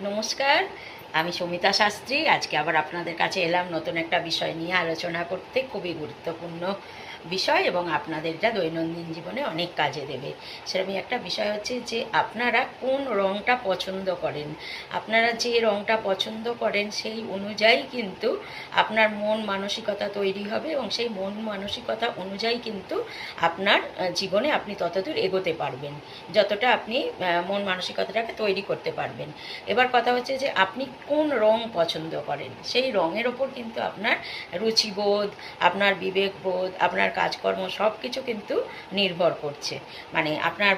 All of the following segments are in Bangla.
নমস্কার, আমি সমিতা শাস্ত্রী। আজকে আবার আপনাদের কাছে এলাম নতুন একটা বিষয় নিয়ে আলোচনা করতে। খুবই গুরুত্বপূর্ণ বিষয় এবং আপনাদের যা দৈনন্দিন জীবনে অনেক কাজে দেবে সেরকমই একটা বিষয় হচ্ছে যে আপনারা কোন রঙটা পছন্দ করেন। আপনারা যে রঙটা পছন্দ করেন সেই অনুযায়ী কিন্তু আপনার মন মানসিকতা তৈরি হবে এবং সেই মন মানসিকতা অনুযায়ী কিন্তু আপনার জীবনে আপনি ততদূর এগোতে পারবেন যতটা আপনি মন মানসিকতাটাকে তৈরি করতে পারবেন। এবার কথা হচ্ছে যে আপনি কোন রং পছন্দ করেন, সেই রঙের ওপর কিন্তু আপনার রুচিবোধ, আপনার বিবেকবোধ, আপনার কাজকর্ম সব কিছু কিন্তু নির্ভর করছে। মানে আপনার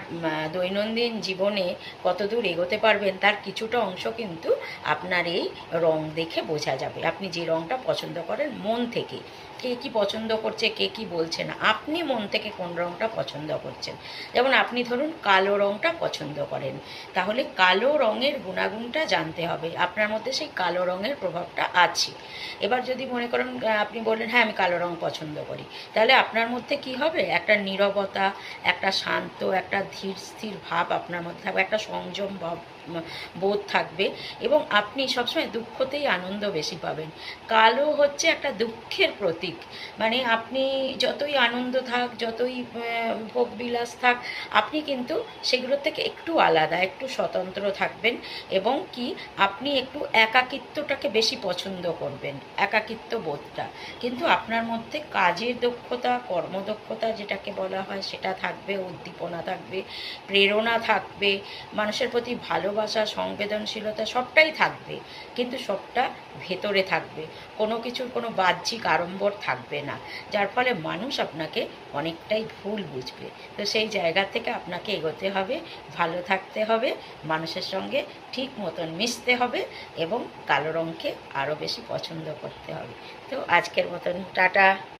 দৈনন্দিন জীবনে কতদূর এগোতে পারবেন তার কিছুটা অংশ কিন্তু আপনার এই রং দেখে বোঝা যাবে। আপনি যে রংটা পছন্দ করেন মন থেকে, কে কী পছন্দ করছে কে কী বলছে না, আপনি মন থেকে কোন রংটা পছন্দ করছেন। যেমন আপনি ধরুন কালো রংটা পছন্দ করেন, তাহলে কালো রঙের গুণাগুণটা জানতে হবে আপনার মধ্যে সেই কালো রঙের প্রভাবটা আছে। এবার যদি মনে করেন আপনি বললেন হ্যাঁ আমি কালো রং পছন্দ করি, তাহলে আপনার মধ্যে কি হবে, একটা নীরবতা, একটা শান্ত, একটা ধীর স্থির ভাব আপনার মধ্যে থাকবে, একটা সংযম ভাব বোধ থাকবে এবং আপনি সবসময় দুঃখতেই আনন্দ বেশি পাবেন। কালো হচ্ছে একটা দুঃখের প্রতীক। মানে আপনি যতই আনন্দ থাক, যতই ভোগবিলাস থাক, আপনি কিন্তু সেগুলোর থেকে একটু আলাদা, একটু স্বতন্ত্র থাকবেন এবং কি আপনি একটু একাকিত্বটাকে বেশি পছন্দ করবেন, একাকিত্ব বোধটা। কিন্তু আপনার মধ্যে কাজের দক্ষতা, কর্মদক্ষতা যেটাকে বলা হয় সেটা থাকবে, উদ্দীপনা থাকবে, প্রেরণা থাকবে, মানুষের প্রতি ভালোবাসা, সংবেদনশীলতা সবটাই থাকবে, কিন্তু সবটা ভেতরে থাকবে, কোনো কিছুর কোনো বাহ্যিক আড়ম্বর থাকবে না, যার ফলে মানুষ আপনাকে অনেকটাই ভুল বুঝবে। তো সেই জায়গা থেকে আপনাকে এগোতে হবে, ভালো থাকতে হবে, মানুষের সঙ্গে ঠিক মতন মিশতে হবে এবং কালো রঙকে আরও বেশি পছন্দ করতে হবে। তো আজকের মতন টাটা।